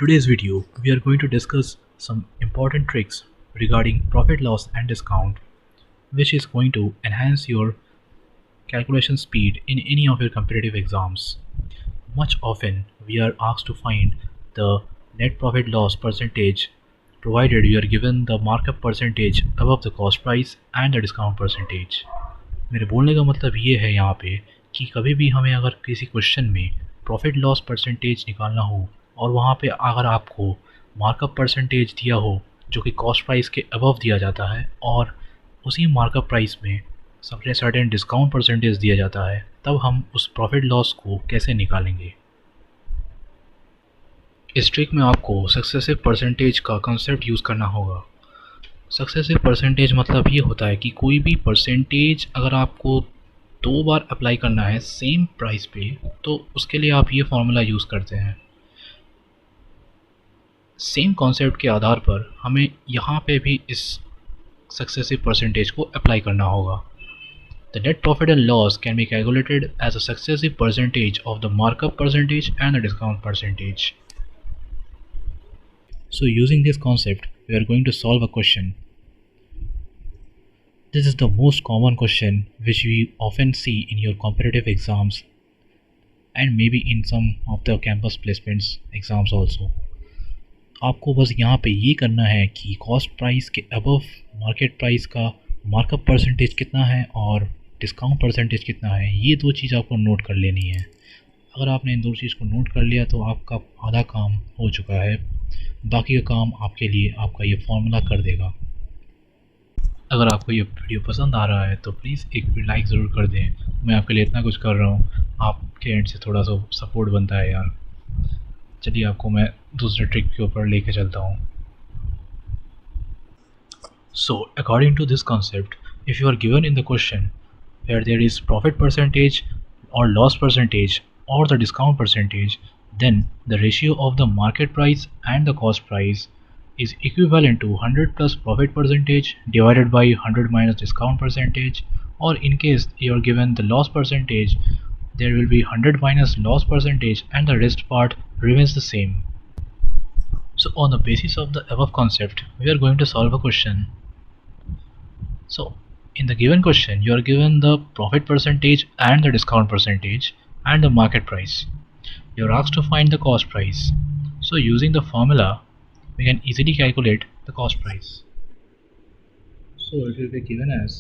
today's video, we are going to discuss some important tricks regarding profit loss and discount, which is going to enhance your calculation speed in any of your competitive exams. Much often, we are asked to find the net profit loss percentage provided you are given the markup percentage above the cost price and the discount percentage. मेरे बोलने का मतलब ये है यहाँ पे कि कभी भी हमें अगर किसी क्वेश्चन में प्रॉफिट लॉस परसेंटेज निकालना हो और वहाँ पे अगर आपको मार्कअप परसेंटेज दिया हो जो कि कॉस्ट प्राइस के अबव दिया जाता है और उसी मार्कअप प्राइस में सर्टेन डिस्काउंट परसेंटेज दिया जाता है, तब हम उस प्रॉफिट लॉस को कैसे निकालेंगे। इस ट्रिक में आपको सक्सेसिव परसेंटेज का कंसेप्ट यूज़ करना होगा। सक्सेसिव परसेंटेज मतलब ये होता है कि कोई भी परसेंटेज अगर आपको दो बार अप्लाई करना है सेम प्राइस पे, तो उसके लिए आप ये फॉर्मूला यूज़ करते हैं। सेम कॉन्सेप्ट के आधार पर हमें यहाँ पे भी इस सक्सेसिव परसेंटेज को अप्लाई करना होगा। The net profit and loss can be calculated as a successive percentage of the markup percentage and the discount percentage. So using this concept, we are going to solve a question. This is the most common question which we often see in your competitive exams and maybe in some of the campus placements exams also. आपको बस यहाँ पे ये करना है कि cost price के above market price का मार्कअप परसेंटेज कितना है और डिस्काउंट परसेंटेज कितना है, ये दो चीज़ आपको नोट कर लेनी है। अगर आपने इन दो चीज़ को नोट कर लिया तो आपका आधा काम हो चुका है, बाकी का काम आपके लिए आपका ये फॉर्मूला कर देगा। अगर आपको ये वीडियो पसंद आ रहा है तो प्लीज़ एक लाइक ज़रूर कर दें। मैं आपके लिए इतना कुछ कर रहा हूँ, आपके एंड से थोड़ा सा सपोर्ट बनता है यार। चलिए आपको मैं दूसरे ट्रिक के ऊपर लेके चलता हूँ। So according to this concept, if you are given in the question where there is profit percentage और loss percentage or the discount percentage, then the ratio of the market price and the cost price is equivalent to 100 plus profit percentage divided by 100 minus discount percentage, or in case you are given the loss percentage, there will be 100 minus loss percentage and the rest part remains the same. So on the basis of the above concept, we are going to solve a question. So in the given question, you are given the profit percentage and the discount percentage and the market price. You are asked to find the cost price. So using the formula, we can easily calculate the cost price. So it will be given as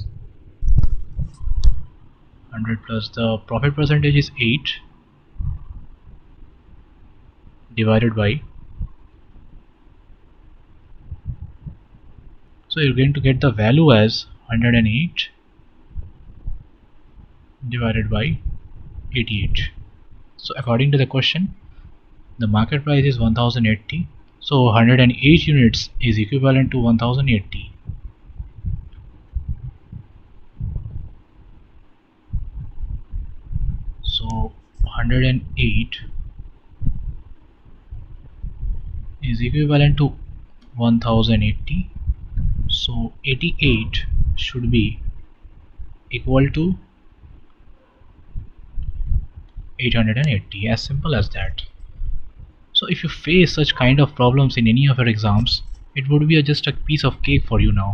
100 plus the profit percentage is 8 divided by, so you're going to get the value as 108 divided by 88. So according to the question, the market price is 1080, so 108 units is equivalent to 1080. So 108 is equivalent to 1080, so 88 should be equal to 880, as simple as that. So if you face such kind of problems in any of your exams, it would be just a piece of cake for you now.